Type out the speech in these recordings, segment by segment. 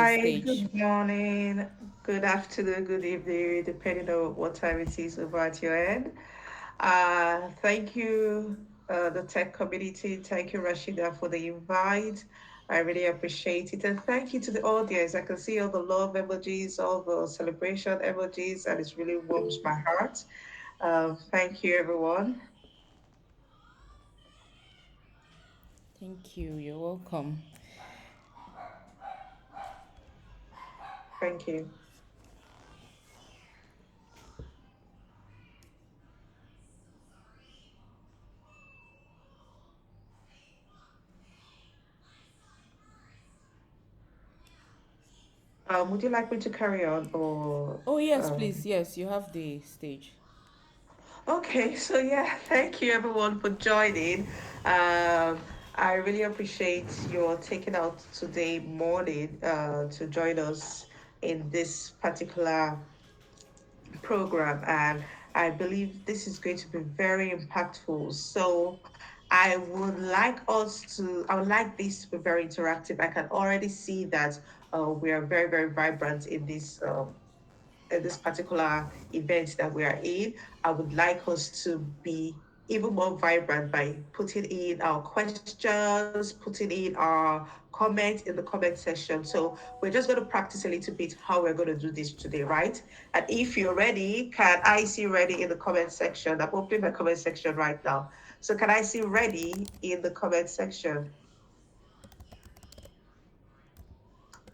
Hi, stage. good morning, good afternoon, good evening, depending on what time it is over at your end. Thank you, the tech community. Thank you, Rashida, for the invite. I really appreciate it. And thank you to the audience. I can see all the love emojis, all the celebration emojis, and it really warms my heart. Thank you, everyone. Thank you. You're welcome. Thank you. Would you like me to carry on or Oh, yes, please. Yes, you have the stage. Okay, so yeah, thank you everyone for joining. Um, I really appreciate your taking out today morning to join us in this particular program, and I believe this is going to be very impactful. So I would like this to be very interactive. I can already see that we are very, very vibrant in this particular event that we are in. I would like us to be even more vibrant by putting in our questions, putting in our comments in the comment section. So we're just going to practice a little bit how we're going to do this today, right? And if you're ready, can I see ready in the comment section? I'm opening my comment section right now. So can I see ready in the comment section?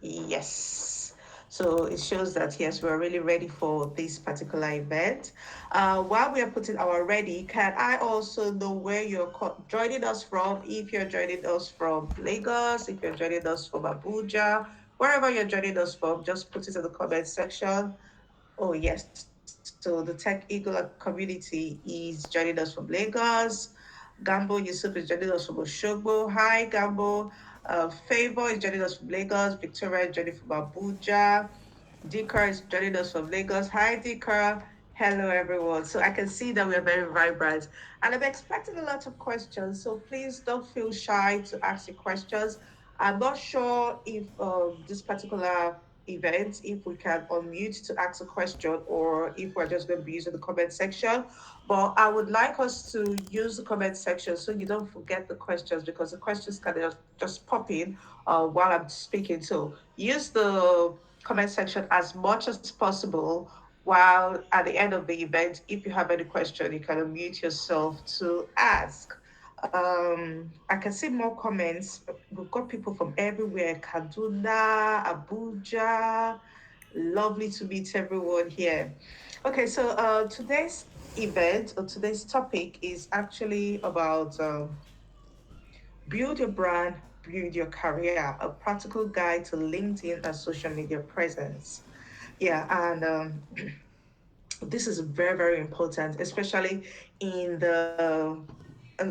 Yes. So it shows that yes, we're really ready for this particular event. While we are putting our ready, can I also know where you're joining us from? If you're joining us from Lagos, if you're joining us from Abuja, wherever you're joining us from, just put it in the comment section. Oh, yes. So the Tech Eagle community is joining us from Lagos. Gambo Yusuf is joining us from Oshogbo. Hi, Gambo. Favor is joining us from Lagos. Victoria is joining from Abuja. Dikar is joining us from Lagos. Hi, Dikar. Hello, everyone. So I can see that we are very vibrant. And I'm expecting a lot of questions. So please don't feel shy to ask your questions. I'm not sure if this particular event, if we can unmute to ask a question or if we're just going to be using the comment section. But I would like us to use the comment section so you don't forget the questions because the questions can just pop in while I'm speaking. So use the comment section as much as possible. While at the end of the event, if you have any question, you can unmute yourself to ask. I can see more comments. We've got people from everywhere: Kaduna, Abuja. Lovely to meet everyone here. Okay, so today's event or today's topic is actually about build your brand, build your career, a practical guide to LinkedIn and social media presence. Yeah, and this is very, very important, especially in the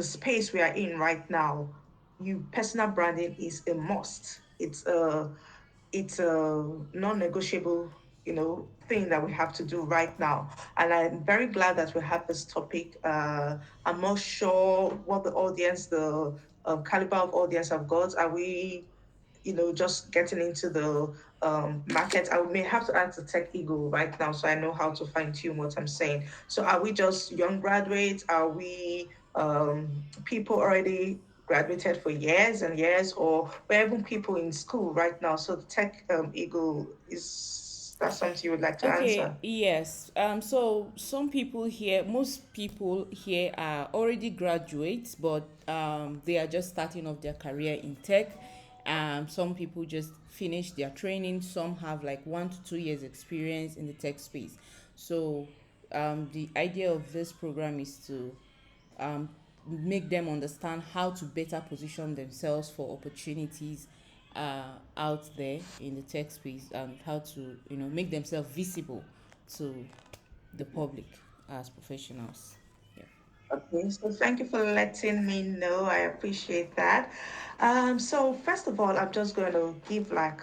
space we are in right now. You personal branding is a must. It's a non-negotiable, thing that we have to do right now. And I'm very glad that we have this topic. I'm not sure what the audience, the caliber of audience I've got. Are we just getting into the market? I may have to ask the tech eagle right now so I know how to fine tune what I'm saying. So, are we just young graduates? Are we people already graduated for years and years, or we're even people in school right now? So, the tech eagle is that something you would like to Okay, answer? yes. So some people here, most people here are already graduates, but they are just starting off their career in tech. Some people just finish their training. Some have like 1 to 2 years experience in the tech space. So the idea of this program is to um, make them understand how to better position themselves for opportunities out there in the tech space, and how to make themselves visible to the public as professionals. Yeah. Okay, so thank you for letting me know. I appreciate that. So first of all, I'm just going to give like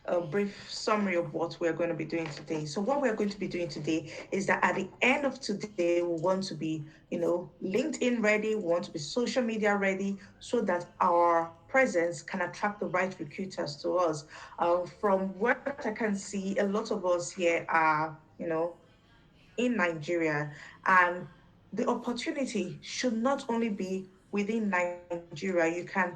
a brief summary of what we're going to be doing today. So, what we're going to be doing today is that at the end of today, we want to be, LinkedIn ready, we want to be social media ready so that our presence can attract the right recruiters to us. From what I can see, a lot of us here are, in Nigeria, and the opportunity should not only be within Nigeria. You can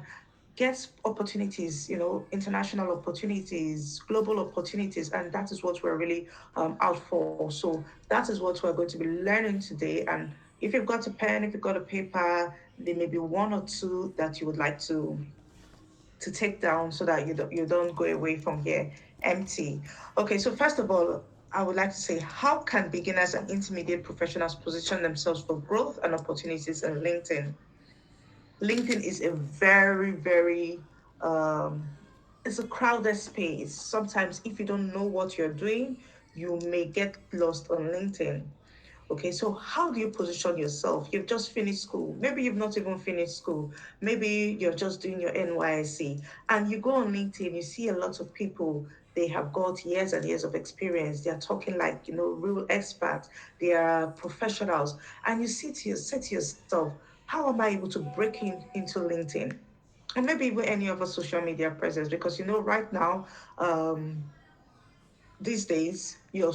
get opportunities, international opportunities, global opportunities, and that is what we're really out for. So that is what we're going to be learning today. And if you've got a pen, if you've got a paper, there may be one or two that you would like to take down so that you don't go away from here empty. Okay, so first of all, I would like to say, how can beginners and intermediate professionals position themselves for growth and opportunities in LinkedIn? LinkedIn is a very, very um, it's a crowded space. Sometimes, if you don't know what you're doing, you may get lost on LinkedIn. Okay, so how do you position yourself? You've just finished school. Maybe you've not even finished school. Maybe you're just doing your NYSC. And you go on LinkedIn, you see a lot of people, they have got years and years of experience. They're talking like, real experts. They are professionals. And you say to yourself, how am I able to break into LinkedIn? Or maybe even any other social media presence, because right now, these days, your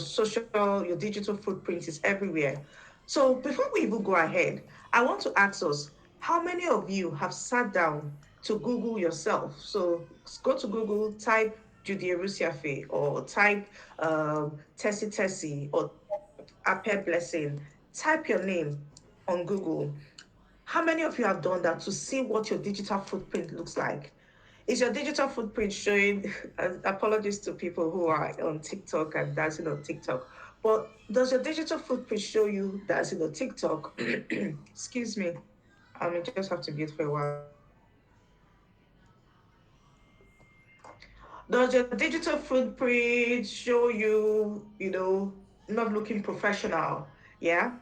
digital footprint is everywhere. So before we even go ahead, I want to ask us, how many of you have sat down to Google yourself? So go to Google, type Judy Rusiafe, or type Tessie Tessie, or Ape Blessing. Type your name on Google. How many of you have done that to see what your digital footprint looks like? Is your digital footprint showing? Apologies to people who are on TikTok and dancing on TikTok, but does your digital footprint show you dancing on TikTok? Excuse me. I may just have to mute for a while. Does your digital footprint show you, not looking professional? Yeah.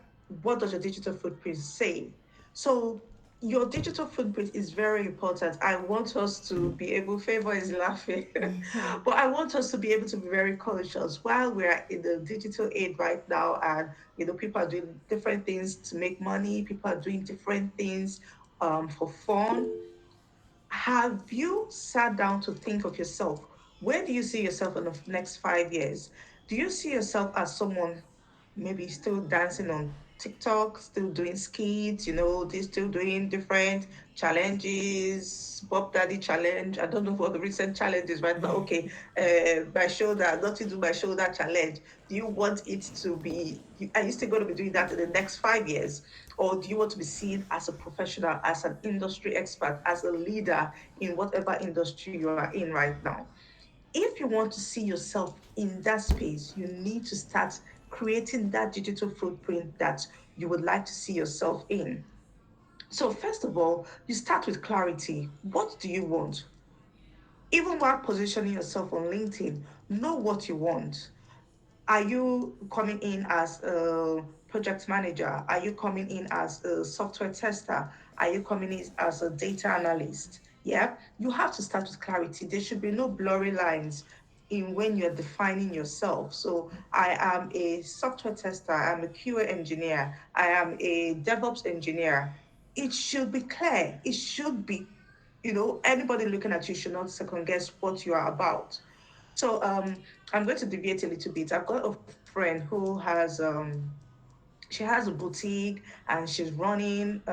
What does your digital footprint say? So your digital footprint is very important. I want us to be able, Favor is laughing, but I want us to be able to be very conscious while we're in the digital age right now. And, people are doing different things to make money, people are doing different things for fun. Have you sat down to think of yourself? Where do you see yourself in the next 5 years? Do you see yourself as someone maybe still dancing on TikTok, still doing skits, they're still doing different challenges, Bob Daddy challenge. I don't know what the recent challenge is right now. Okay, my shoulder, not to do my shoulder challenge. Do you want it to be, are you still going to be doing that in the next 5 years? Or do you want to be seen as a professional, as an industry expert, as a leader in whatever industry you are in right now? If you want to see yourself in that space, you need to start creating that digital footprint that you would like to see yourself in. So, first of all, you start with clarity. What do you want? Even while positioning yourself on LinkedIn, know what you want. Are you coming in as a project manager? Are you coming in as a software tester? Are you coming in as a data analyst? Yeah, you have to start with clarity. There should be no blurry lines in when you're defining yourself. So I am a software tester, I'm a QA engineer, I am a DevOps engineer. It should be clear. It should be, anybody looking at you should not second guess what you are about. So I'm going to deviate a little bit. I've got a friend who she has a boutique and she's running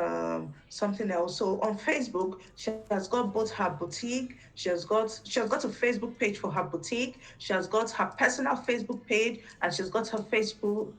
something else. So on Facebook, she has got both her boutique, she has got a Facebook page for her boutique, she has got her personal Facebook page, and she's got her Facebook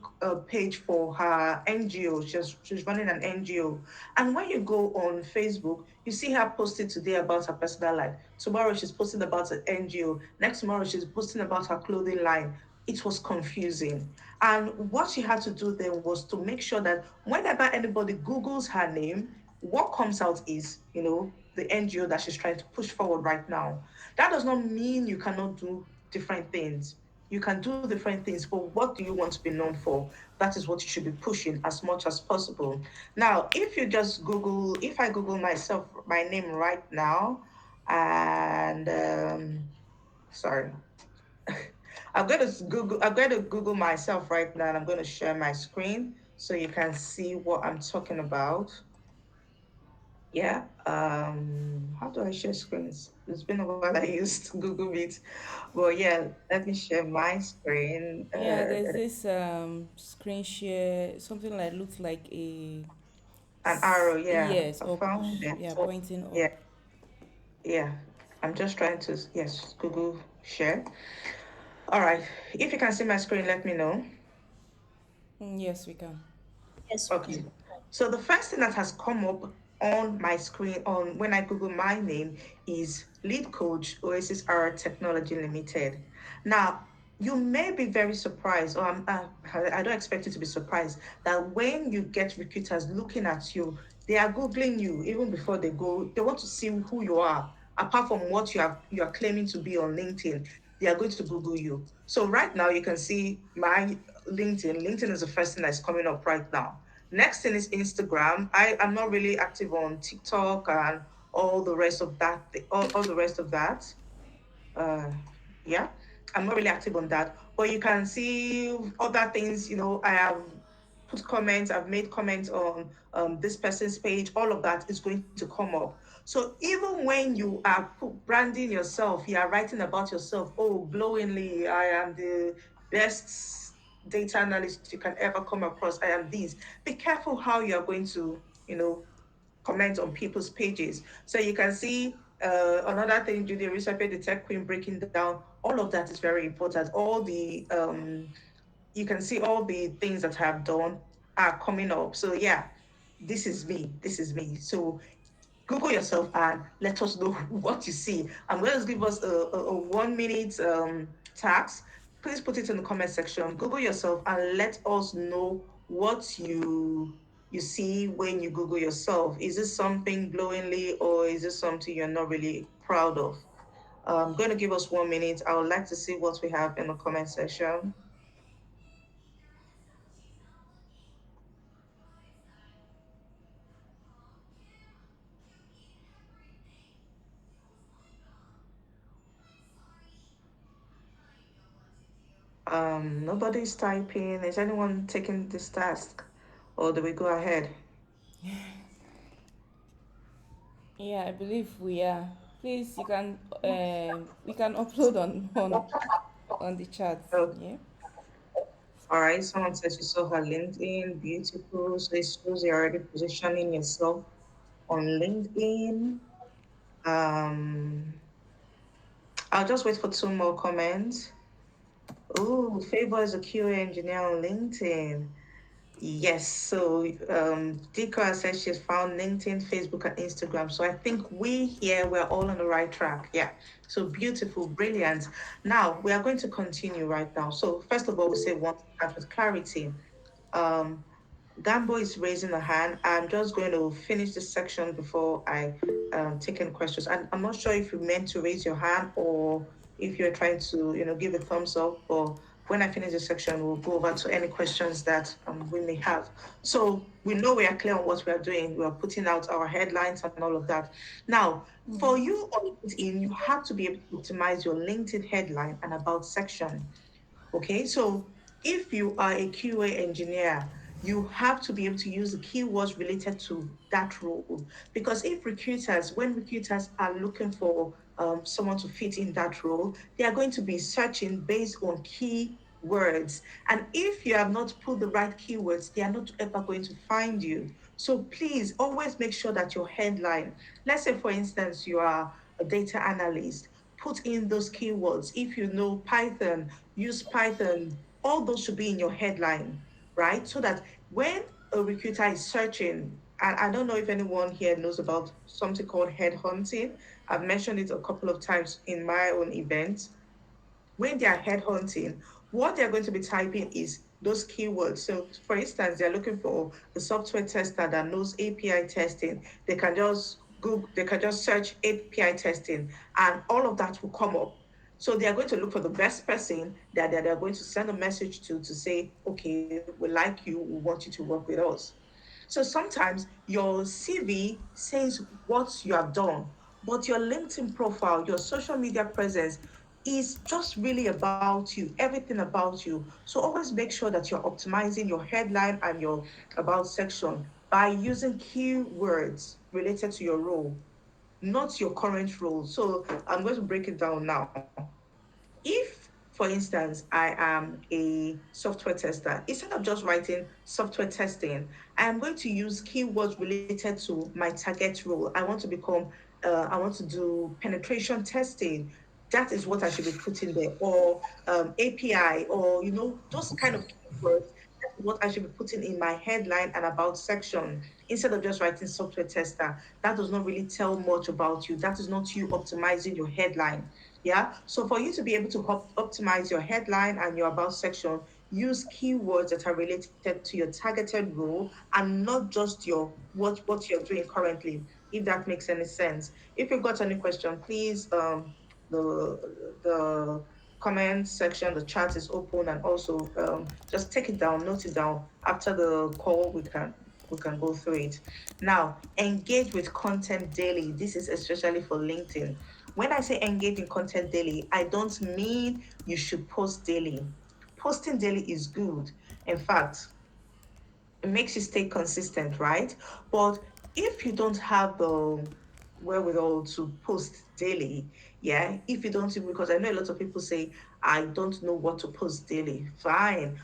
page for her NGO. She's running an NGO. And when you go on Facebook, you see her posting today about her personal life. Tomorrow she's posting about an NGO. Next tomorrow she's posting about her clothing line. It was confusing. And what she had to do then was to make sure that whenever anybody Googles her name, what comes out is, the NGO that she's trying to push forward right now. That does not mean you cannot do different things. You can do different things, but what do you want to be known for? That is what you should be pushing as much as possible. Now, if I Google myself, my name right now, and sorry, I'm going to Google myself right now, and I'm going to share my screen so you can see what I'm talking about. Yeah. How do I share screens? It's been a while I used Google Meet. But yeah, let me share my screen. Yeah, there's this screen share, something like looks like a An arrow, yeah. yes, I up, found it. yeah, Oh, pointing up. yeah, yeah. I'm just trying to, yes, Google share. All right. If you can see my screen, let me know. Yes, we can. Yes, we Okay. can. So the first thing that has come up on my screen on when I Google my name is lead coach Oasis R Technology Limited. Now, you may be very surprised, or I don't expect you to be surprised that when you get recruiters looking at you, they are googling you even before they go. They want to see who you are. Apart from what you are claiming to be on LinkedIn, they are going to Google you. So right now you can see my LinkedIn. LinkedIn is the first thing that's coming up right now. Next thing is Instagram. I am not really active on TikTok and all the rest of that. All the rest of that. Uh, yeah, I'm not really active on that. But you can see other things. I have put comments. I've made comments on this person's page. All of that is going to come up. So even when you are branding yourself, you are writing about yourself. Oh, glowingly, I am the best data analyst you can ever come across. I am this. Be careful how you are going to, comment on people's pages. So you can see another thing, Judy Rishape, the tech queen, breaking down. All of that is very important. All the you can see all the things that I have done are coming up. So yeah, this is me. This is me. So Google yourself and let us know what you see. I'm going to give us a 1 minute task. Please put it in the comment section. Google yourself and let us know what you see when you Google yourself. Is this something glowingly or is this something you're not really proud of? I'm going to give us 1 minute. I would like to see what we have in the comment section. Nobody's typing. Is anyone taking this task? Or do we go ahead? Yeah, I believe we are. Please, you can we can upload on the chat. Okay. Yeah. All right, someone said she saw her LinkedIn, beautiful. So it shows you're already positioning yourself on LinkedIn. Um, I'll just wait for two more comments. Oh, Favor is a QA engineer on LinkedIn. Yes, so Dika says she's found LinkedIn, Facebook, and Instagram. So I think we here we're all on the right track. Yeah. So beautiful, brilliant. Now we are going to continue right now. So first of all, we say want to start with clarity. Um, Gambo is raising a hand. I'm just going to finish this section before I take any questions. And I'm not sure if you meant to raise your hand or if you're trying to, give a thumbs up. Or when I finish this section, we'll go over to any questions that we may have. So we know we are clear on what we are doing. We are putting out our headlines and all of that. Now, for Mm. you on LinkedIn, you have to be able to optimize your LinkedIn headline and about section. Okay, so if you are a QA engineer, you have to be able to use the keywords related to that role. Because if when recruiters are looking for someone to fit in that role, they are going to be searching based on key words. And if you have not put the right keywords, they are not ever going to find you. So please always make sure that your headline, let's say for instance, you are a data analyst, put in those keywords. If you know Python, use Python. All those should be in your headline, right? So that when a recruiter is searching, and I don't know if anyone here knows about something called headhunting. I've mentioned it a couple of times in my own events. When they are headhunting, what they're going to be typing is those keywords. So, for instance, they're looking for a software tester that knows API testing. They can just search API testing, and all of that will come up. So they are going to look for the best person that they're going to send a message to say, okay, we like you, we want you to work with us. So sometimes your CV says what you have done, but your LinkedIn profile, your social media presence is just really about you, everything about you. So always make sure that you're optimizing your headline and your about section. by using keywords related to your role, not your current role. So I'm going to break it down now. If, for instance, I am a software tester, instead of just writing software testing, I am going to use keywords related to my target role. I want to do penetration testing. That is what I should be putting there, or API, or those kind of keywords. That's what I should be putting in my headline and about section instead of just writing software tester. That does not really tell much about you. That is not you optimizing your headline. Yeah. So for you to be able to optimize your headline and your about section, use keywords that are related to your targeted role and not just your what you're doing currently, if that makes any sense. If you've got any question, please the comment section, the chat is open, and also just take it down, note it down. After the call, we can go through it. Now, engage with content daily. This is especially for LinkedIn. When I say engage in content daily, I don't mean you should post daily. Posting daily is good. In fact, it makes you stay consistent, right? But if you don't have the wherewithal to post daily, yeah, if you don't, because I know a lot of people say, I don't know what to post daily. Fine.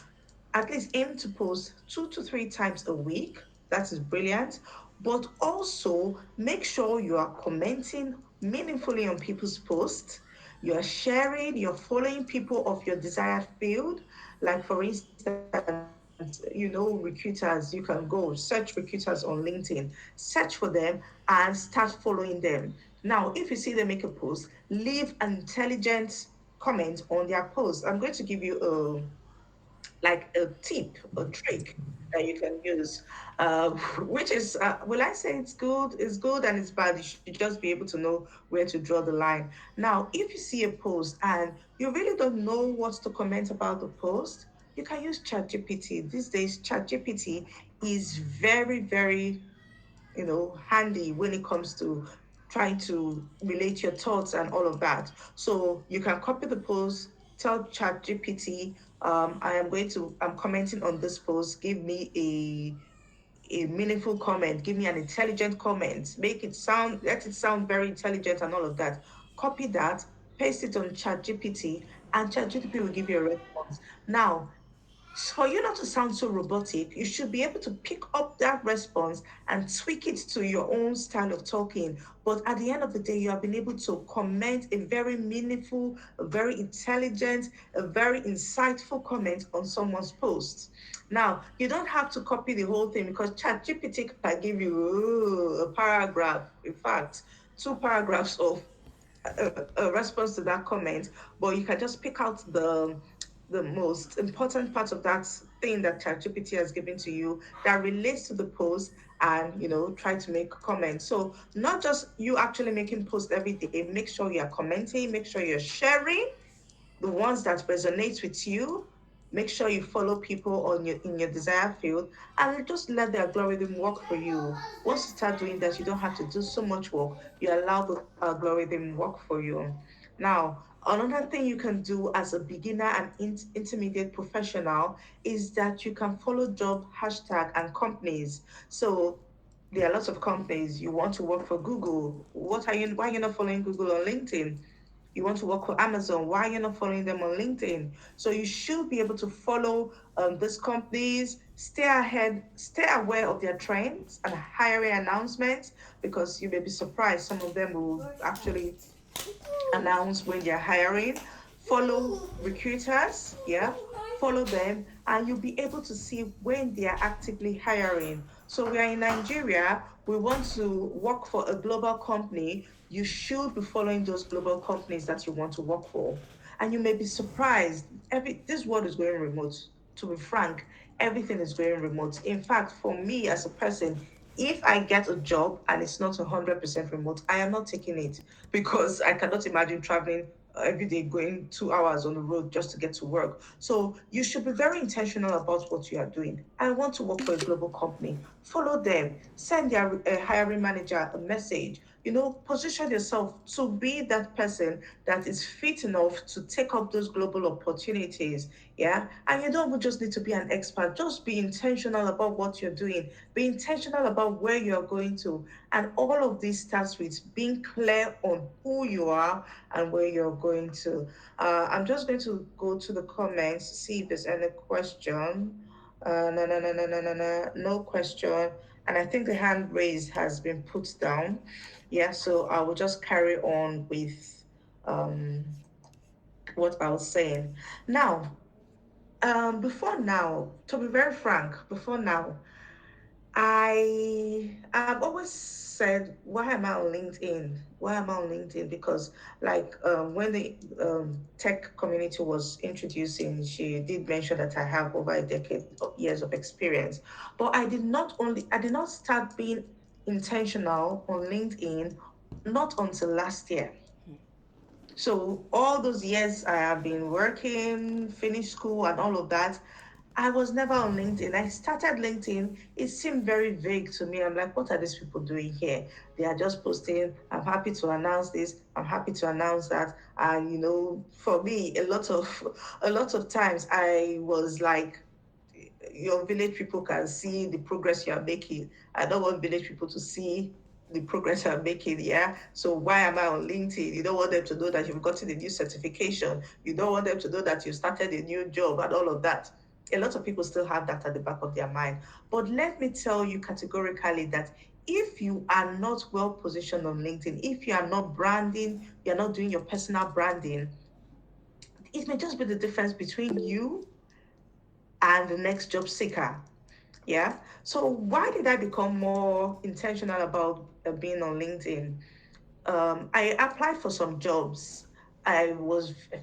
At least aim to post 2 to 3 times a week. That is brilliant. But also make sure you are commenting meaningfully on people's posts. You are sharing, you're following people of your desired field. Like, for instance, recruiters, you can go search recruiters on LinkedIn, search for them and start following them. Now, if you see them make a post, leave an intelligent comment on their post. I'm going to give you like a tip, a trick that you can use, which is, will I say it's good? It's good and it's bad. You should just be able to know where to draw the line. Now, if you see a post and you really don't know what to comment about the post, you can use ChatGPT. These days, ChatGPT is very, very handy when it comes to trying to relate your thoughts and all of that. So you can copy the post, tell ChatGPT, I'm commenting on this post. Give me a meaningful comment. Give me an intelligent comment. Let it sound very intelligent and all of that. Copy that, paste it on ChatGPT, and ChatGPT will give you a response. Now, for you not to sound so robotic, you should be able to pick up that response and tweak it to your own style of talking. But at the end of the day, you have been able to comment a very meaningful, a very intelligent, a very insightful comment on someone's post. Now, you don't have to copy the whole thing because ChatGPT can give you a paragraph, in fact, 2 paragraphs of a response to that comment, but you can just pick out the most important part of that thing that ChatGPT has given to you that relates to the post, and try to make comments. So not just you actually making posts every day, make sure you're commenting, make sure you're sharing the ones that resonate with you. Make sure you follow people on your in your desired field, and just let the algorithm work for you. Once you start doing that, you don't have to do so much work. You allow the algorithm work for you. Now, another thing you can do as a beginner and intermediate professional is that you can follow job hashtag and companies. So there are lots of companies. You want to work for Google. Why are you not following Google on LinkedIn? You want to work for Amazon. Why are you not following them on LinkedIn? So you should be able to follow these companies, stay ahead, stay aware of their trends and hiring announcements, because you may be surprised. Some of them will actually announce when they're hiring. Follow recruiters, yeah, follow them, and you'll be able to see when they are actively hiring. So we are in Nigeria, we want to work for a global company. You should be following those global companies that you want to work for. And you may be surprised. This world is going remote. To be frank, everything is going remote. In fact, for me as a person, if I get a job and it's not 100% remote, I am not taking it, because I cannot imagine traveling every day, going 2 hours on the road just to get to work. So you should be very intentional about what you are doing. I want to work for a global company. Follow them. Send their hiring manager a message. position yourself to be that person that is fit enough to take up those global opportunities. Yeah. And you don't just need to be an expert, just be intentional about what you're doing, be intentional about where you're going to. And all of this starts with being clear on who you are and where you're going to. I'm just going to go to the comments, see if there's any question. No, no, no, no, no, no, no, no question. And I think the hand raised has been put down. Yeah, so I will just carry on with um, what I was saying. Now, before now, to be very frank, before now, I've always said, why am I on LinkedIn? Why am I on LinkedIn? Because like when the tech community was introducing, she did mention that I have over a decade of years of experience. But I did not start being intentional on LinkedIn not until last year. So all those years I have been working, finished school and all of that, I was never on LinkedIn. I started LinkedIn. It seemed very vague to me. I'm like, what are these people doing here? They are just posting, I'm happy to announce this, I'm happy to announce that. And for me, a lot of times I was like, your village people can see the progress you are making. I don't want village people to see the progress I'm making. Yeah. So why am I on LinkedIn? You don't want them to know that you've gotten a new certification. You don't want them to know that you started a new job and all of that. A lot of people still have that at the back of their mind. But let me tell you categorically that if you are not well positioned on LinkedIn, if you are not branding, you're not doing your personal branding, it may just be the difference between you and the next job seeker. Yeah. So why did I become more intentional about being on LinkedIn? I applied for some jobs. I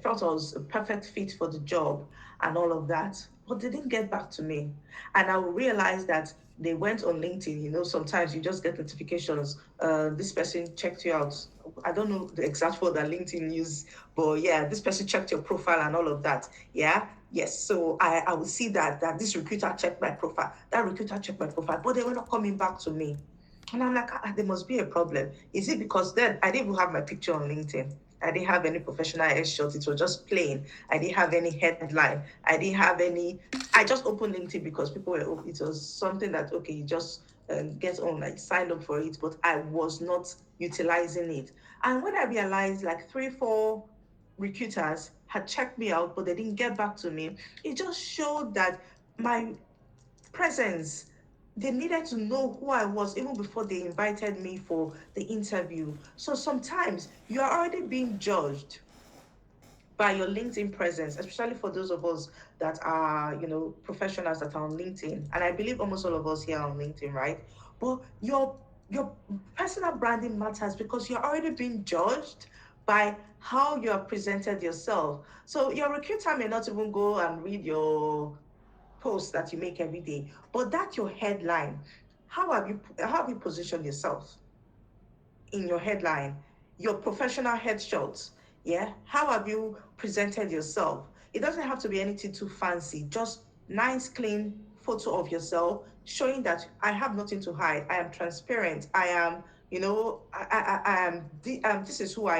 felt I was a perfect fit for the job and all of that, but they didn't get back to me. And I realized that they went on LinkedIn. Sometimes you just get notifications. This person checked you out. I don't know the exact word that LinkedIn use, but yeah, this person checked your profile and all of that. Yeah. Yes. So I would see that this recruiter checked my profile. That recruiter checked my profile, but they were not coming back to me. And I'm like, there must be a problem. Is it because then I didn't even have my picture on LinkedIn? I didn't have any professional headshot. It was just plain. I didn't have any headline. I didn't have any. I just opened LinkedIn because people were. It was something that okay, you just get on, like sign up for it. But I was not utilizing it. And when I realized, like 3, 4 recruiters had checked me out, but they didn't get back to me, it just showed that my presence, they needed to know who I was even before they invited me for the interview. So sometimes you are already being judged by your LinkedIn presence, especially for those of us that are, professionals that are on LinkedIn. And I believe almost all of us here are on LinkedIn, right? But your personal branding matters because you're already being judged by how you have presented yourself. So your recruiter may not even go and read your posts that you make every day, but that's your headline. How have you positioned yourself in your headline, your professional headshots? Yeah, how have you presented yourself? It doesn't have to be anything too fancy, just nice clean photo of yourself showing that I have nothing to hide, I am transparent, I am, this is who I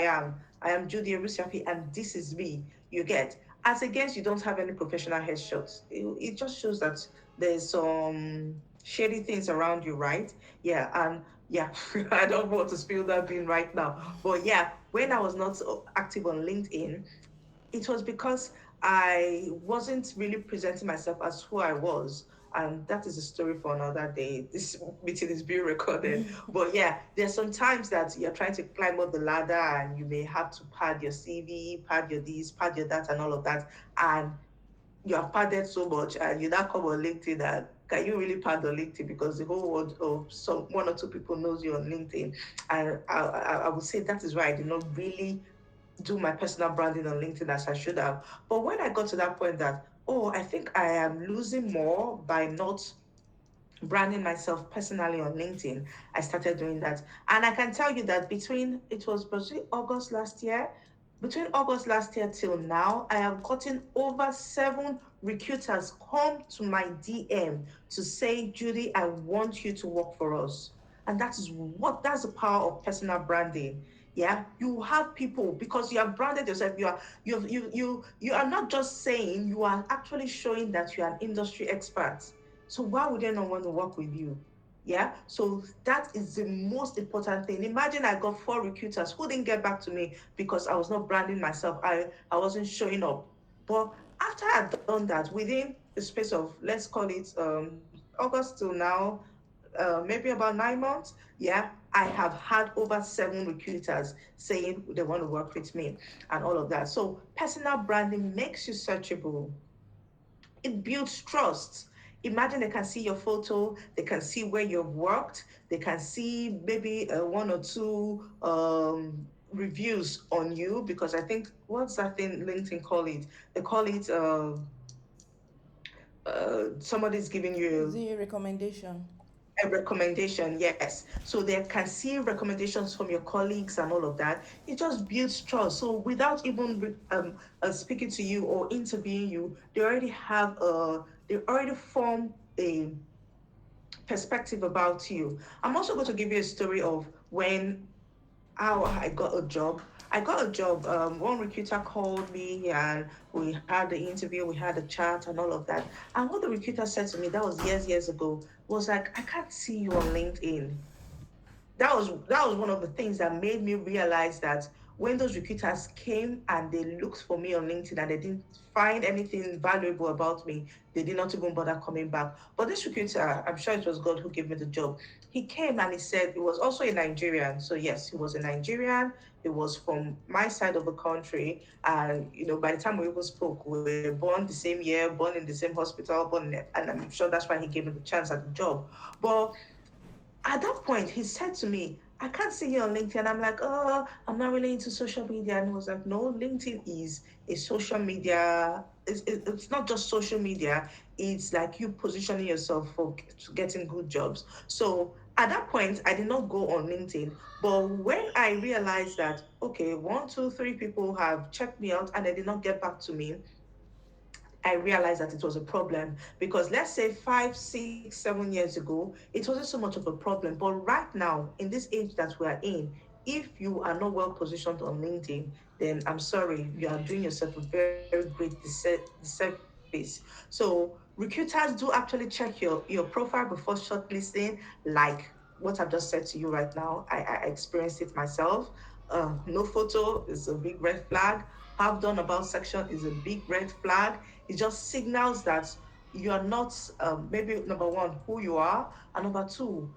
am Judy Erusiapi, and this is me. You get, as against you don't have any professional headshots. It just shows that there's some shady things around you, right? Yeah. And yeah, I don't want to spill that bean right now. But yeah, when I was not so active on LinkedIn, it was because I wasn't really presenting myself as who I was. And that is a story for another day. This meeting is being recorded. But yeah, there's some times that you're trying to climb up the ladder and you may have to pad your CV, pad your this, pad your that, and all of that. And you have padded so much and you now come on LinkedIn, and can you really pad on LinkedIn because the whole world of some 1 or 2 people knows you on LinkedIn? And I would say that is why I did not really do my personal branding on LinkedIn as I should have. But when I got to that point that, oh, I think I am losing more by not branding myself personally on LinkedIn, I started doing that. And I can tell you that between August last year till now, I have gotten over 7 recruiters come to my DM to say, Judy, I want you to work for us. And that's the power of personal branding. Yeah, you have people because you have branded yourself. You are not just saying, you are actually showing that you are an industry expert. So why would they not want to work with you? Yeah, so that is the most important thing. Imagine I got 4 recruiters who didn't get back to me because I was not branding myself. I wasn't showing up. But after I've done that, within the space of, let's call it, August till now, maybe about 9 months, yeah, I have had over 7 recruiters saying they want to work with me and all of that. So personal branding makes you searchable. It builds trust. Imagine they can see your photo, they can see where you've worked, they can see maybe one or two reviews on you, because I think, what's that thing LinkedIn call it? They call it somebody's giving Is you it a recommendation? a recommendation. Yes, so they can see recommendations from your colleagues and all of that. It just builds trust. So without even speaking to you or interviewing you, they already form a perspective about you. I'm also going to give you a story of when how I got a job. I got a job. One recruiter called me and we had the interview, we had a chat and all of that. And what the recruiter said to me, that was years ago, was like, I can't see you on LinkedIn. That was one of the things that made me realize that when those recruiters came and they looked for me on LinkedIn and they didn't find anything valuable about me, they did not even bother coming back. But this recruiter, I'm sure it was God who gave me the job. He came and he said, he was also a Nigerian. So yes, he was a Nigerian. He was from my side of the country. And by the time we even spoke, we were born the same year, born in the same hospital, and I'm sure that's why he gave me the chance at the job. But at that point, he said to me, I can't see you on LinkedIn. I'm like, oh, I'm not really into social media. And he was like, no, LinkedIn is a social media. It's not just social media. It's like you positioning yourself for getting good jobs. So at that point, I did not go on LinkedIn. But when I realized that, okay, 1, 2, 3 people have checked me out and they did not get back to me, I realized that it was a problem, because let's say 5, 6, 7 years ago, it wasn't so much of a problem. But right now, in this age that we are in, if you are not well positioned on LinkedIn, then I'm sorry, you are doing yourself a very great disservice. So recruiters do actually check your profile before shortlisting, like what I've just said to you right now. I experienced it myself. No photo is a big red flag. Have done about section is a big red flag. It just signals that you are not, maybe number one, who you are, and number two,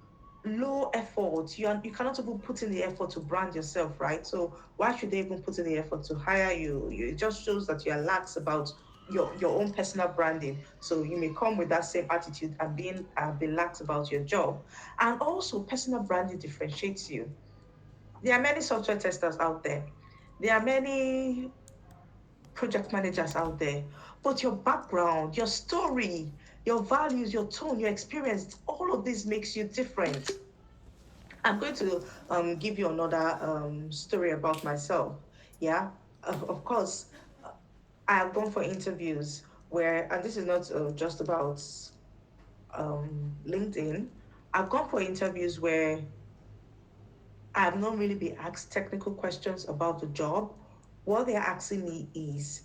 low effort. You cannot even put in the effort to brand yourself, right? So why should they even put in the effort to hire you? It just shows that you're lax about your own personal branding. So you may come with that same attitude and be lax about your job. And also, personal branding differentiates you. There are many software testers out there. There are many project managers out there. But your background, your story, your values, your tone, your experience, all of this makes you different. I'm going to give you another story about myself. Yeah, of course, I have gone for interviews where, and this is not just about LinkedIn. I've gone for interviews where I have not really been asked technical questions about the job. What they're asking me is,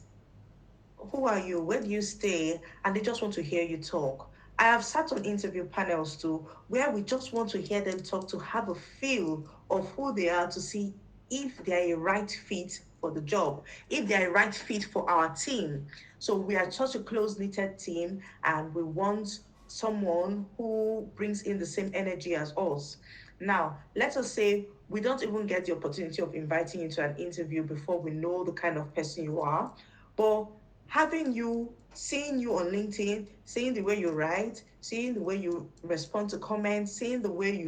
who are you? Where do you stay? And they just want to hear you talk. I have sat on interview panels too, where we just want to hear them talk, to have a feel of who they are, to see if they're a right fit for the job, if they're a right fit for our team. So we are such a close knitted team, and we want someone who brings in the same energy as us. Now, let us say we don't even get the opportunity of inviting you to an interview before we know the kind of person you are. But having you, seeing you on LinkedIn, seeing the way you write, seeing the way you respond to comments, seeing the way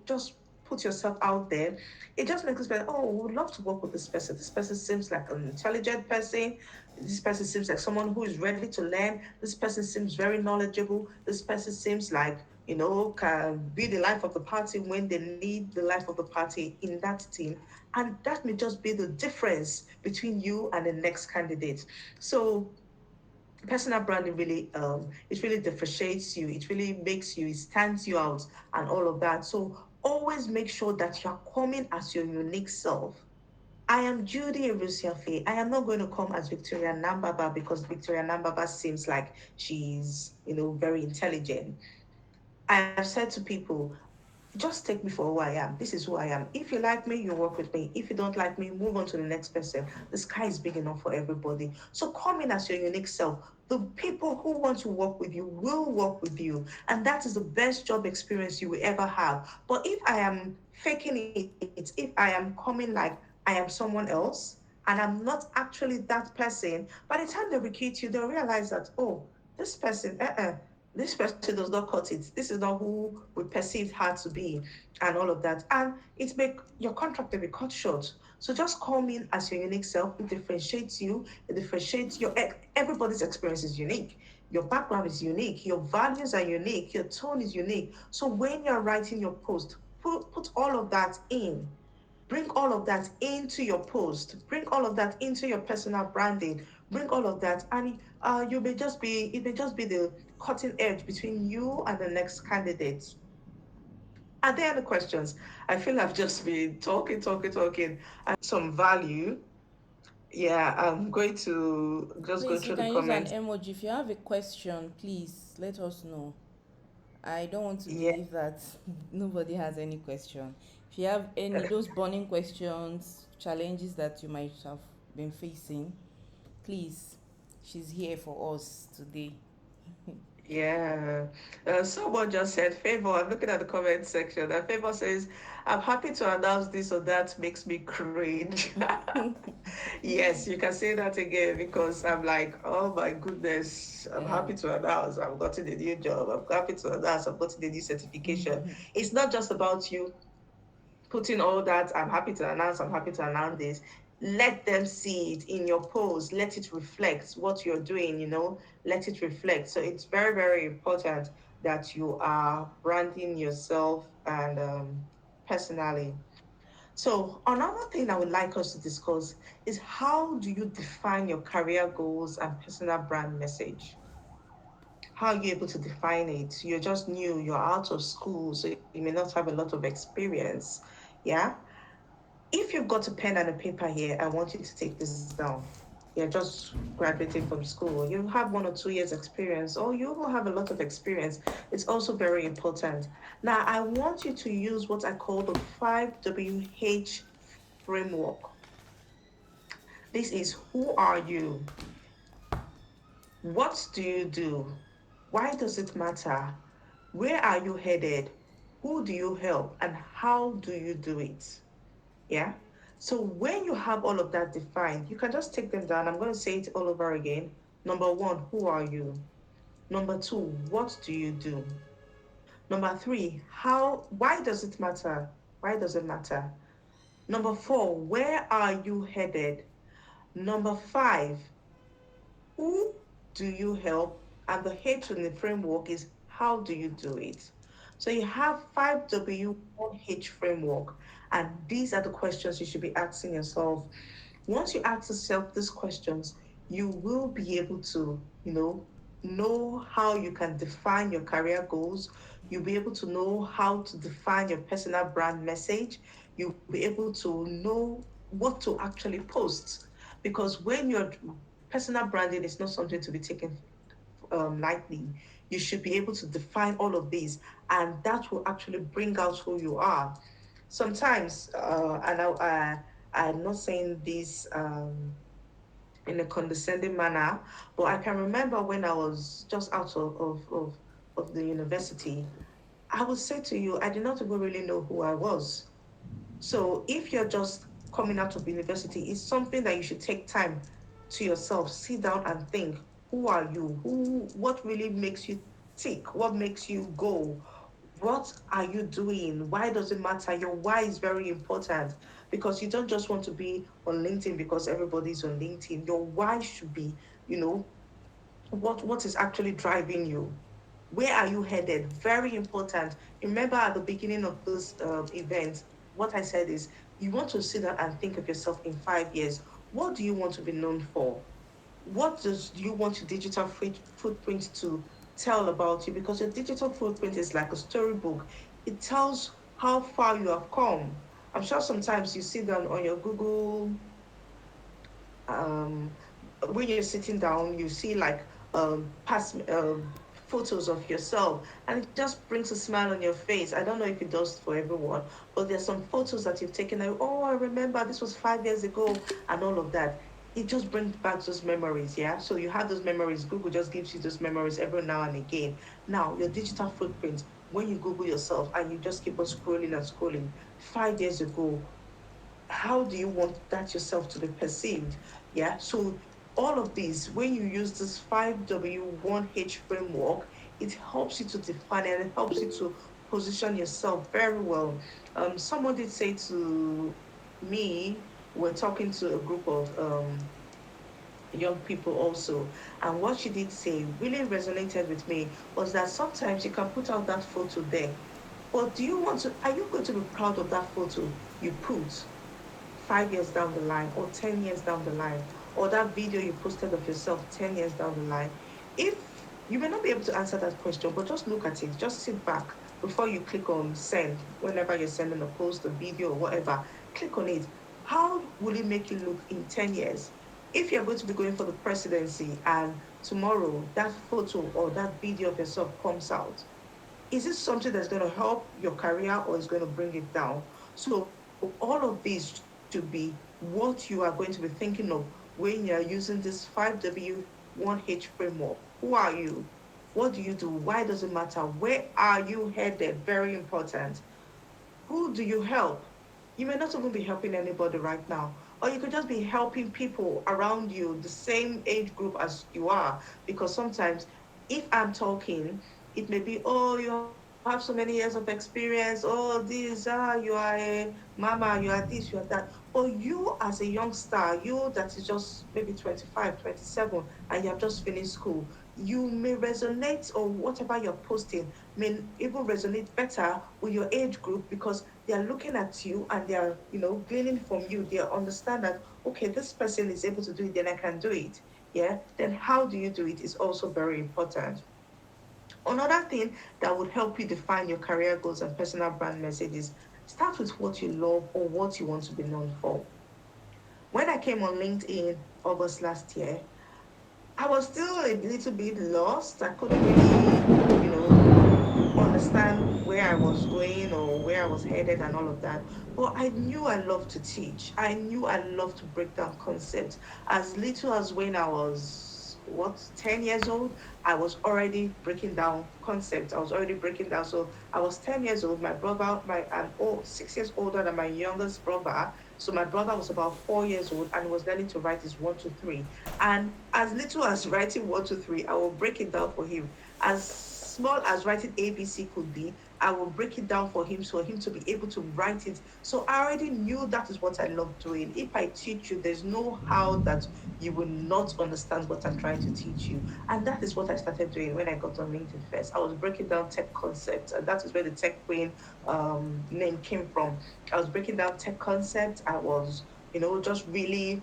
just put yourself out there, it just makes us feel, oh, we would love to work with this person. This person seems like an intelligent person. This person seems like someone who is ready to learn. This person seems very knowledgeable. This person seems like, can be the life of the party when they need the life of the party in that team. And that may just be the difference between you and the next candidate. So personal branding really, it really differentiates you, it really makes you, it stands you out and all of that. So Always make sure that you're coming as your unique self. I am Judy Erusiafe. I am not going to come as Victoria Nambaba because Victoria Nambaba seems like she's, very intelligent. I have said to people, just take me for who I am. This is who I am. If you like me, you work with me. If you don't like me, move on to the next person. The sky is big enough for everybody. So come in as your unique self. The people who want to work with you will work with you. And that is the best job experience you will ever have. But if I am faking it, if I am coming like I am someone else, and I'm not actually that person, by the time they recruit you, they'll realize that, oh, this person, this person does not cut it. This is not who we perceived her to be, and all of that. And it make your contract will be cut short. So just come in as your unique self. It differentiates you. It differentiates your everybody's experience is unique. Your background is unique. Your values are unique. Your tone is unique. So when you're writing your post, put all of that in. Bring all of that into your post. Bring all of that into your personal branding. Bring all of that, and you may just be it may just be the cutting edge between you and the next candidate. Are there any questions? I feel I've just been talking, talking, talking, and some value. Yeah, I'm going to just go Please, you through the can use an comments. emoji. If you have a question, please let us know. I don't want to Yeah, believe that nobody has any question. If you have any those burning questions, challenges that you might have been facing, please, she's here for us today. yeah. Someone just said, Favor, I'm looking at the comment section, and Favor says, I'm happy to announce this or that makes me cringe. Yes, you can say that again because I'm like, oh my goodness, I'm Yeah. happy to announce I've gotten a new job. I'm happy to announce I've gotten a new certification. It's not just about you putting all that. I'm happy to announce this. Let them see it in your post. Let it reflect what you're doing, let it reflect. So it's very, very important that you are branding yourself and personally. So, another thing I would like us to discuss is how do you define your career goals and personal brand message? How are you able to define it? You're just new, you're out of school, so you may not have a lot of experience. Yeah. If you've got a pen and a paper here, I want you to take this down. You're just graduating from school. You have 1 or 2 years experience, or you will have a lot of experience. It's also very important. Now, I want you to use what I call the 5WH framework. This is who are you? What do you do? Why does it matter? Where are you headed? Who do you help? And how do you do it? Yeah. So when you have all of that defined, you can just take them down. I'm going to say it all over again. Number one, who are you? Number two, what do you do? Number three, why does it matter? Why does it matter? Number four, where are you headed? Number five, who do you help? And the H in the framework is how do you do it? So you have 5W1H framework, and these are the questions you should be asking yourself. Once you ask yourself these questions, you will be able to, know how you can define your career goals. You'll be able to know how to define your personal brand message. You'll be able to know what to actually post. Because when your personal branding is not something to be taken lightly, you should be able to define all of these, and that will actually bring out who you are. Sometimes, I'm not saying this in a condescending manner, but I can remember when I was just out of the university, I would say to you, I did not even really know who I was. So if you're just coming out of university, it's something that you should take time to yourself, sit down and think, who are you? What really makes you tick? What makes you go? What are you doing? Why does it matter? Your why is very important because you don't just want to be on LinkedIn because everybody's on LinkedIn. Your why should be, you know, what is actually driving you. Where are you headed? Very important. Remember at the beginning of this event, what I said is you want to sit down and think of yourself in 5 years. What do you want to be known for? What does you want your digital footprint to tell about you? Because your digital footprint is like a storybook. It tells how far you have come. I'm sure sometimes you sit down on your Google, um, when you're sitting down, you see like past photos of yourself, and it just brings a smile on your face. I don't know if it does for everyone, but there's some photos that you've taken. Like, oh, I remember this was 5 years ago, and all of that. It just brings back those memories, yeah. So you have those memories. Google just gives you those memories every now and again. Now your digital footprint. When you Google yourself and you just keep on scrolling and scrolling, 5 years ago, how do you want that yourself to be perceived? Yeah. So all of these, when you use this 5W1H framework, it helps you to define and it helps you to position yourself very well. Someone did say to me, we're talking to a group of young people also, and what she did say really resonated with me was that sometimes you can put out that photo there, but do you want to, are you going to be proud of that photo you put 5 years down the line or 10 years down the line, or that video you posted of yourself 10 years down the line? If you may not be able to answer that question, but just look at it, just sit back before you click on send, whenever you're sending a post, a video, or whatever, click on it. How will it make you look in 10 years? If you're going to be going for the presidency and tomorrow that photo or that video of yourself comes out, is this something that's going to help your career or is going to bring it down? So all of these should be what you are going to be thinking of when you're using this 5W1H framework. Who are you? What do you do? Why does it matter? Where are you headed? Very important. Who do you help? You may not even be helping anybody right now, or you could just be helping people around you, the same age group as you are. Because sometimes, if I'm talking, it may be, oh, you have so many years of experience, oh, this, you are a mama, you are this, you are that. But you, as a youngster, you that is just maybe 25, 27, and you have just finished school, you may resonate, or whatever you're posting may even resonate better with your age group because they are looking at you and they are, gleaning from you. They understand that, okay, this person is able to do it, then I can do it. Yeah. Then how do you do it is also very important. Another thing that would help you define your career goals and personal brand messages, start with what you love or what you want to be known for. When I came on LinkedIn August last year, I was still a little bit lost. I couldn't really, understand where I was going or where I was headed and all of that. But I knew I loved to teach. I knew I loved to break down concepts. As little as when I was, 10 years old, I was already breaking down concepts. I was already breaking down. So I was 10 years old. My brother, I'm 6 years older than my youngest brother. So my brother was about 4 years old and was learning to write his 1, 2, 3. And as little as writing 1, 2, 3, I will break it down for him. As small as writing ABC could be, I will break it down for him to be able to write it. So I already knew that is what I love doing. If I teach you, there's no how that you will not understand what I'm trying to teach you. And that is what I started doing when I got on LinkedIn first. I was breaking down tech concepts, and that is where the Tech Queen name came from. I was breaking down tech concepts. I was, just really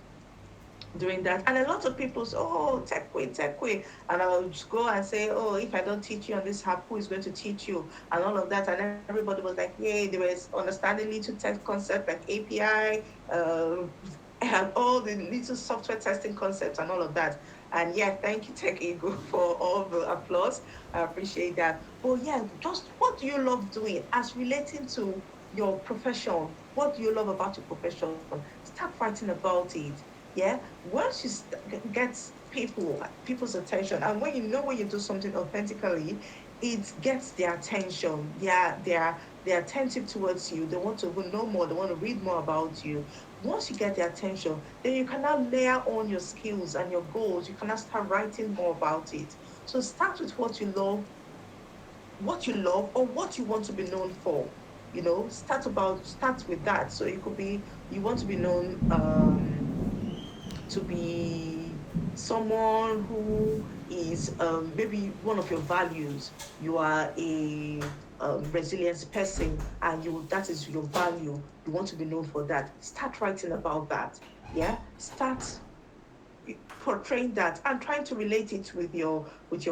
doing that. And a lot of people say, oh, tech queen, tech queen. And I'll just go and say, oh, if I don't teach you on this app, who is going to teach you? And all of that. And everybody was like, yay, they were understanding little tech concepts like API, and all the little software testing concepts and all of that. And yeah, thank you, Tech Eagle, for all the applause. I appreciate that. But yeah, just what do you love doing as relating to your profession? What do you love about your profession? Start writing about it. Yeah, once you get people's attention, and when you do something authentically, it gets their attention. They're attentive towards you. They want to know more. They want to read more about you. Once you get their attention, then you can now layer on your skills and your goals. You can now start writing more about it. So start with what you love or what you want to be known for. Start with that. So it could be you want to be known to be someone who is, maybe one of your values. You are a resilience person, and that is your value. You want to be known for that. Start writing about that. Yeah, start portraying that and trying to relate it with your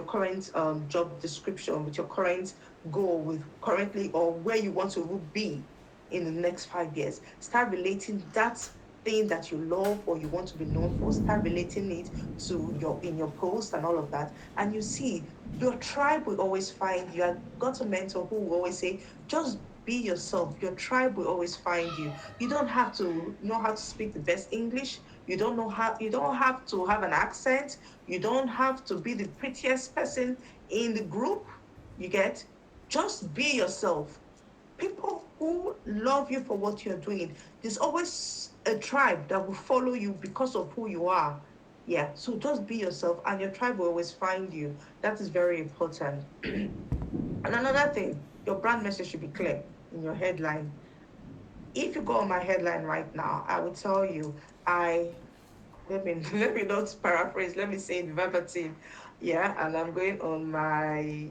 current job description, with your current goal, with currently or where you want to be in the next 5 years. Start relating that thing that you love or you want to be known for. Start relating it to your in your post and all of that, and you see your tribe will always find you. I got a mentor who will always say, just be yourself. Your tribe will always find you. You don't have to know how to speak the best English. You don't have to have an accent. You don't have to be the prettiest person in the group. You get, just be yourself. People who love you for what you're doing, there's always a tribe that will follow you because of who you are. Yeah, so just be yourself and your tribe will always find you. That is very important. And another thing, your brand message should be clear in your headline. If you go on my headline right now, I will tell you, I let me let me not paraphrase, let me say it verbatim. Yeah, and I'm going on my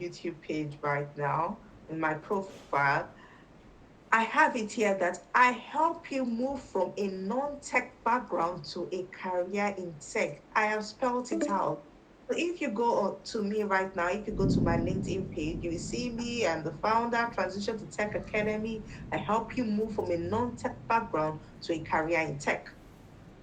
YouTube page right now in my profile. I have it here that I help you move from a non-tech background to a career in tech. I have spelled it out. So if you go to me right now, if you go to my LinkedIn page, you will see me and the founder, Transition to Tech Academy. I help you move from a non-tech background to a career in tech.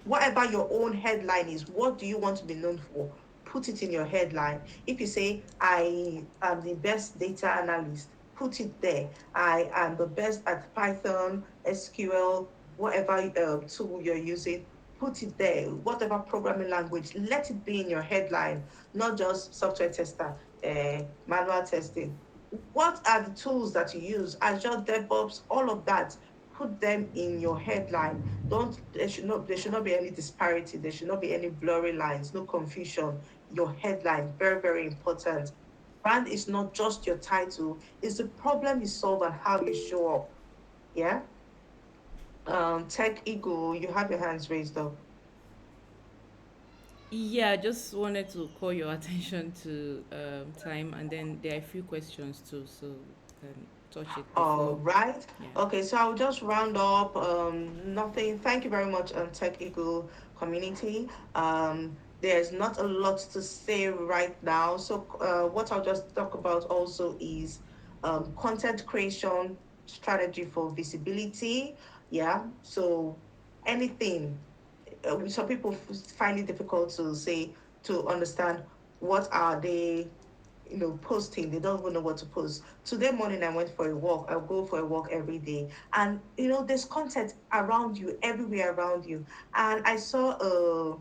Whatever your own headline is, what do you want to be known for? Put it in your headline. If you say, I am the best data analyst, put it there. I am the best at Python, SQL, whatever tool you're using, put it there. Whatever programming language, let it be in your headline, not just software tester, manual testing. What are the tools that you use? Azure DevOps, all of that. Put them in your headline. Don't there should not be any disparity. There should not be any blurry lines, no confusion. Your headline, very, very important. Brand is not just your title, it's the problem you solve and how you show up. Yeah. Tech Eagle, you have your hands raised up. Yeah, I just wanted to call your attention to time, and then there are a few questions too, so we can touch it All before. right. Yeah. Okay, so I'll just round up. Nothing. Thank you very much, Tech Eagle community. There's not a lot to say right now. So, what I'll just talk about also is content creation strategy for visibility. Yeah. So, anything. Some people find it difficult to say to understand what are they posting. They don't even know what to post. Today morning I went for a walk. I'll go for a walk every day, and there's content around you, everywhere around you. And I saw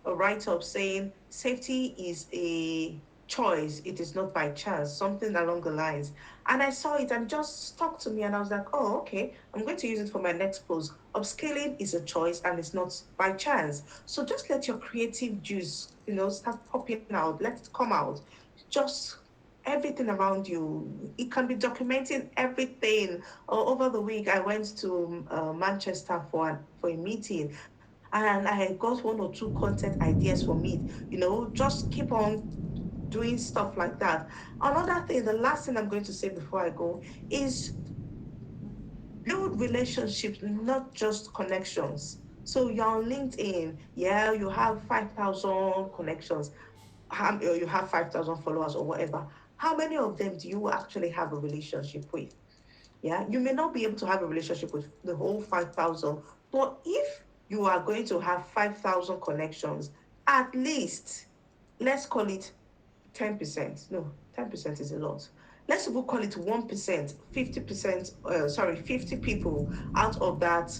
a write-up saying safety is a choice, it is not by chance, something along the lines. And I saw it and it just stuck to me, and I was like, oh, okay, I'm going to use it for my next post. Upscaling is a choice and it's not by chance. So just let your creative juice start popping out, let it come out. Just everything around you, it can be documenting everything. Over the week I went to Manchester for a meeting, and I got one or two content ideas from it. Just keep on doing stuff like that. Another thing, the last thing I'm going to say before I go is build relationships, not just connections. So you're on LinkedIn, yeah, you have 5,000 connections, or you have 5,000 followers or whatever. How many of them do you actually have a relationship with? Yeah, you may not be able to have a relationship with the whole 5,000, but if you are going to have 5,000 connections, at least let's call it 10%. No, 10% is a lot. Let's even call it 1%, 50%, sorry, 50 people out of that,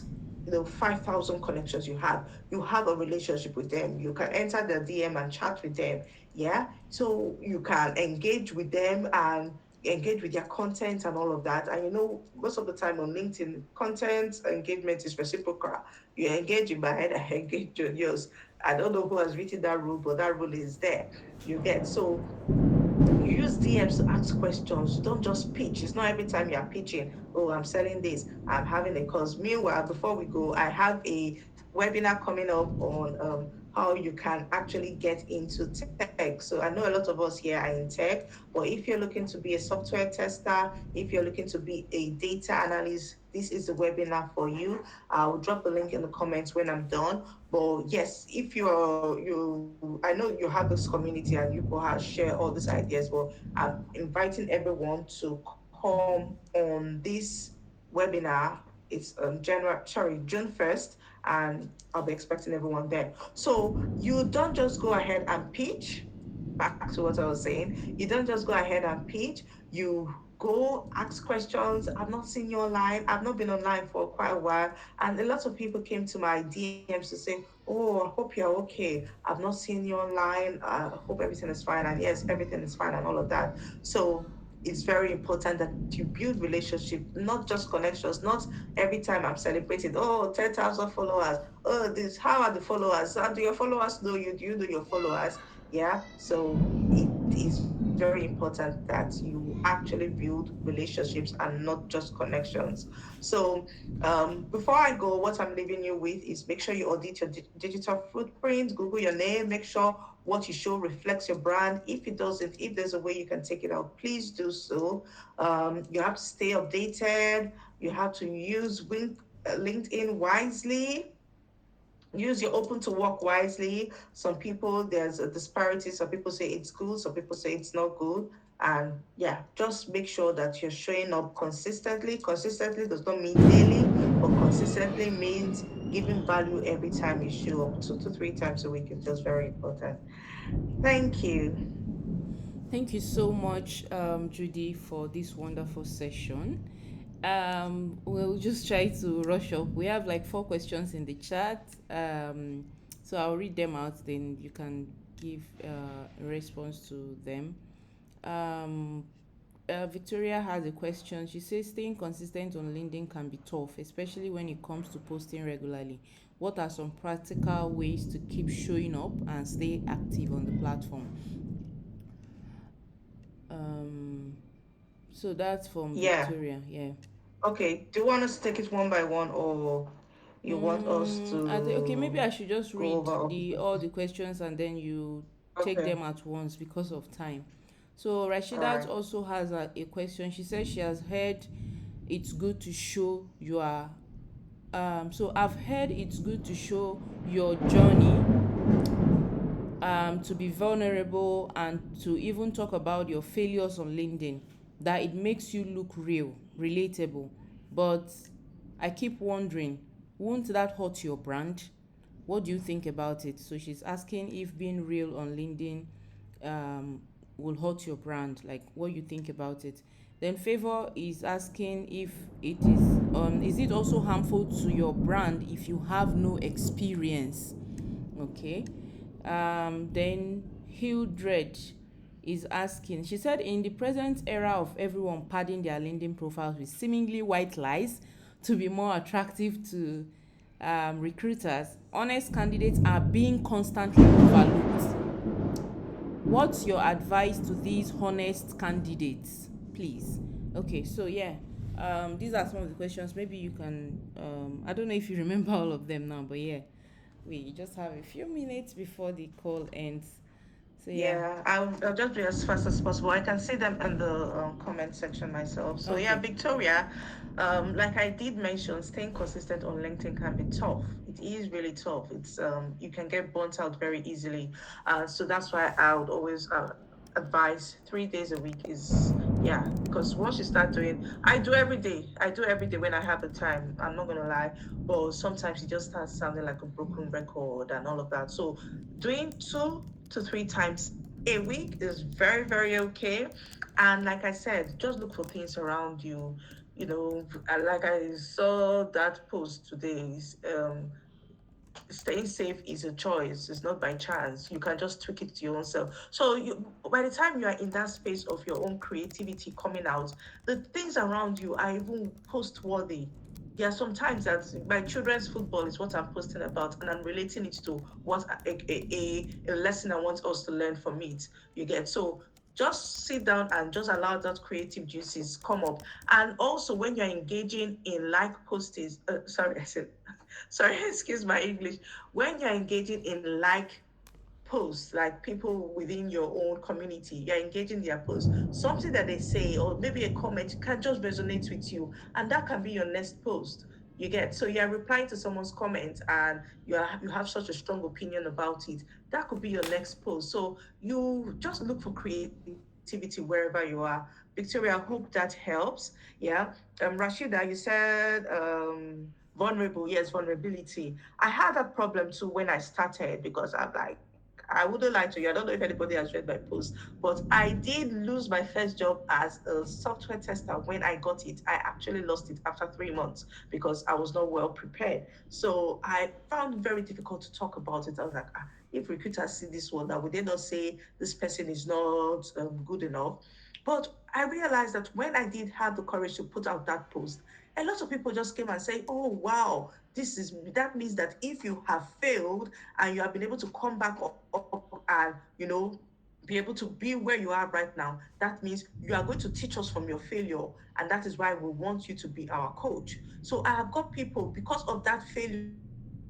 5,000 connections you have a relationship with them. You can enter the DM and chat with them. Yeah. So you can engage with them and engage with their content and all of that. And most of the time on LinkedIn, content engagement is reciprocal. You engage in my head, I engage in yours. I don't know who has written that rule, but that rule is there. You get so you use DMs to ask questions. Don't just pitch. It's not every time you're pitching, oh, I'm selling this, I'm having a course. Meanwhile, before we go, I have a webinar coming up on how you can actually get into tech. So I know a lot of us here are in tech, but if you're looking to be a software tester, if you're looking to be a data analyst, this is the webinar for you. I'll drop the link in the comments when I'm done. But yes, if I know you have this community and you go out share all these ideas, but I'm inviting everyone to come on this webinar. It's June 1st, and I'll be expecting everyone there. So you don't just go ahead and pitch. Back to what I was saying. You don't just go ahead and pitch. You go ask questions. I've not seen you online. I've not been online for quite a while. And a lot of people came to my DMs to say, "Oh, I hope you're okay. I've not seen you online. I hope everything is fine." And yes, everything is fine and all of that. So it's very important that you build relationship, not just connections, not every time I'm celebrating, oh, 10,000 followers. Oh, this, how are the followers? How do your followers know you? Do you know your followers? Yeah. So it is very important that you actually build relationships and not just connections. So before I go, what I'm leaving you with is make sure you audit your digital footprint, Google your name, make sure what you show reflects your brand. If it doesn't, if there's a way you can take it out, please do so. You have to stay updated. You have to use LinkedIn wisely. Use your open to work wisely. Some people, there's a disparity. Some people say it's good, some people say it's not good. And yeah, just make sure that you're showing up consistently. Consistently does not mean daily, but consistently means giving value every time you show up. 2 to 3 times a week is just very important. Thank you. Thank you so much, Judy, for this wonderful session. We'll just try to rush up. We have like 4 questions in the chat. So I'll read them out, then you can give a response to them. Um, Victoria has a question. She says staying consistent on LinkedIn can be tough, especially when it comes to posting regularly. What are some practical ways to keep showing up and stay active on the platform? Um, so that's from Yeah. Victoria. Yeah. Okay. Do you want us to take it one by one, or you want us I think okay. Maybe to I should just go read over all the the all questions? the questions and then you take Okay. them at once because of time. So All Rashidat right. also has a question. She says she has heard it's good to show your so I've heard it's good to show your journey, to be vulnerable and to even talk about your failures on LinkedIn, that it makes you look real, relatable. But I keep wondering, won't that hurt your brand? What do you think about it? So she's asking if being real on LinkedIn um, will hurt your brand, like what you think about it. Then Favor is asking if is it also harmful to your brand if you have no experience? Okay. Then Hildred is asking, she said, in the present era of everyone padding their LinkedIn profiles with seemingly white lies to be more attractive to recruiters, honest candidates are being constantly overlooked. What's your advice to these honest candidates, please? Okay, so yeah, these are some of the questions. Maybe you can, I don't know if you remember all of them now, but yeah, we just have a few minutes before the call ends. So yeah, Yeah, I'll just be as fast as possible. I can see them in the comment section myself. So yeah, okay. Victoria, like I did mention, staying consistent on LinkedIn can be tough. It is really tough. It's you can get burnt out very easily. So that's why I would always advise 3 days a week is yeah, because once you start doing, I do every day. I do every day when I have the time. I'm not gonna lie, but sometimes it just starts sounding like a broken record and all of that. So doing 2 to 3 times a week is very, very okay. And like I said, just look for things around you. You know, like I saw that post today. Staying safe is a choice. It's not by chance. You can just tweak it to your own self. So by the time you are in that space of your own creativity coming out, the things around you are even post worthy. There are sometimes that my children's football is what I'm posting about, and I'm relating it to what a lesson I want us to learn from it. You get so just sit down and just allow that creative juices come up. And also when you're engaging in like postings, sorry, I said sorry, excuse my English. When you're engaging in like posts, like people within your own community, you're engaging their posts, something that they say, or maybe a comment can just resonate with you, and that can be your next post. You get, so you're replying to someone's comment and you have such a strong opinion about it. That could be your next post. So you just look for creativity wherever you are. Victoria, I hope that helps. Yeah. Rashida, you said vulnerable. Yes, vulnerability. I had that problem too when I started, because I'm like, I wouldn't lie to you. I don't know if anybody has read my post, but I did lose my first job as a software tester. When I got it, I actually lost it after 3 months because I was not well prepared. So I found it very difficult to talk about it. I was like, if recruiters see this one, that would they not say this person is not good enough? But I realized that when I did have the courage to put out that post, a lot of people just came and say, "Oh wow, this is that means that if you have failed and you have been able to come back up and be able to be where you are right now, that means you are going to teach us from your failure, and that is why we want you to be our coach." So I have got people, because of that failure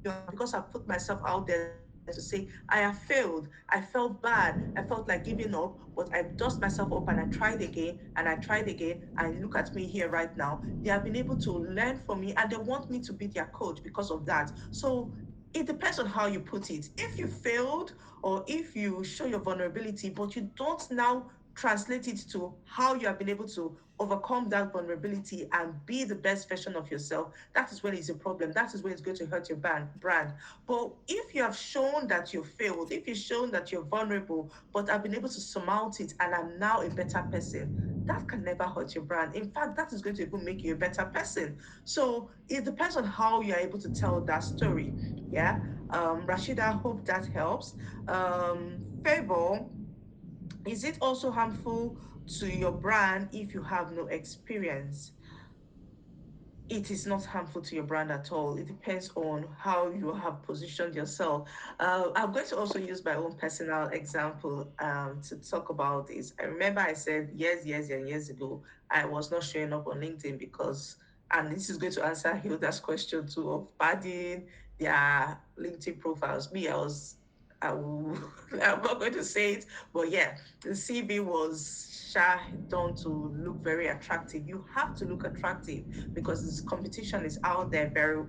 and because I put myself out there to say I have failed, I felt bad, I felt like giving up, but I dust myself up and I tried again and I tried again, and look at me here right now. They have been able to learn from me and they want me to be their coach because of that. So it depends on how you put it. If you failed, or if you show your vulnerability, but you don't now translate it to how you have been able to overcome that vulnerability and be the best version of yourself, that is when it's a problem. That is when it's going to hurt your brand. But if you have shown that you failed, if you've shown that you're vulnerable, but I've been able to surmount it and I'm now a better person, that can never hurt your brand. In fact, that is going to even make you a better person. So it depends on how you're able to tell that story. Yeah. Rashida, I hope that helps. Favor, is it also harmful to your brand if you have no experience? It is not harmful to your brand at all. It depends on how you have positioned yourself. I'm going to also use my own personal example to talk about this. I remember I said years and years ago, I was not showing up on LinkedIn because, and this is going to answer Hilda's question too, of padding their LinkedIn profiles. Me, I will, I'm not going to say it, but yeah, the CV was done to look very attractive. You have to look attractive because this competition is out there very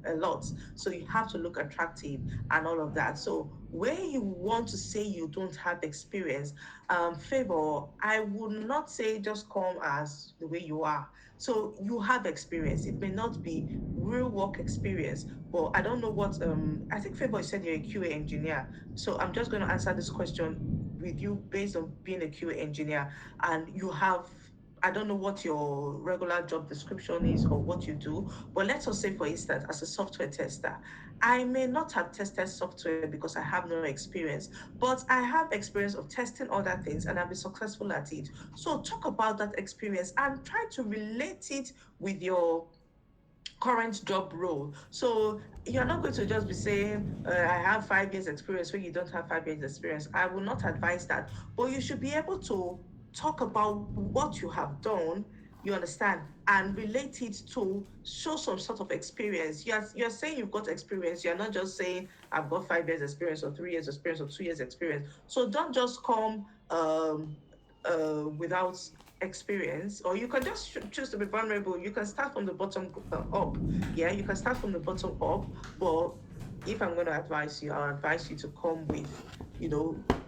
a lot. So you have to look attractive and all of that. So where you want to say you don't have experience, favor, I would not say just come as the way you are. So you have experience. It may not be real work experience, but I don't know what I think favor, you said you're a QA engineer. So I'm just going to answer this question with you based on being a QA engineer, and you have, I don't know what your regular job description is or what you do, but let us say, for instance, as a software tester, I may not have tested software because I have no experience, but I have experience of testing other things and I've been successful at it. So talk about that experience and try to relate it with your current job role. So you're not going to just be saying, I have 5 years experience when you don't have 5 years experience. I will not advise that. But you should be able to talk about what you have done, you understand, and relate it to show some sort of experience. You're saying you've got experience. You're not just saying, I've got 5 years experience or 3 years experience or 2 years experience. So don't just come without experience, or you can just choose to be vulnerable. You can start from the bottom up. Yeah, you can start from the bottom up. But if I'm going to advise you, I'll advise you to come with,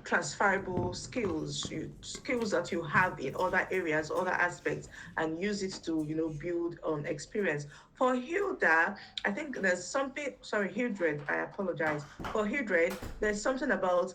transferable skills, skills that you have in other areas, other aspects, and use it to, build on experience. For Hilda, I think there's something, sorry, Hildred, I apologize. For Hildred, there's something about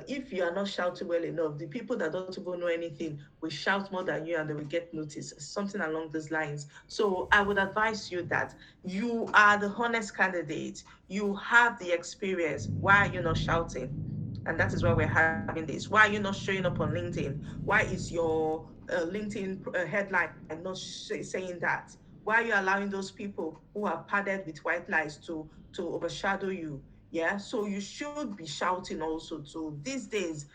if you are not shouting well enough, the people that don't even know anything will shout more than you and they will get noticed, something along those lines. So I would advise you that you are the honest candidate, you have the experience. Why are you not shouting? And that is why we're having this. Why are you not showing up on LinkedIn? Why is your LinkedIn headline not saying that? Why are you allowing those people who are padded with white lies to overshadow you? Yeah, so you should be shouting also too. These days,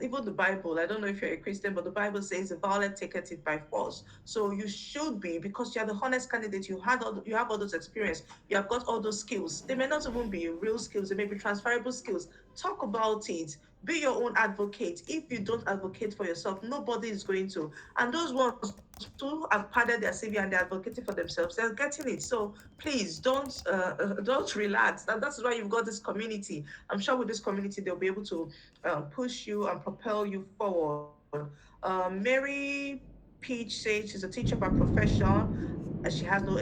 even the Bible, I don't know if you're a Christian, but the Bible says the violent taketh it by force. So you should be, because you're the honest candidate. You have all those experience. You have got all those skills. They may not even be real skills. They may be transferable skills. Talk about it. Be your own advocate. If you don't advocate for yourself, nobody is going to. And those ones who have padded their CV and they're advocating for themselves, they're getting it. So please don't relax. That's why you've got this community. I'm sure with this community they'll be able to push you and propel you forward. Mary Peach says she's a teacher by profession. She has no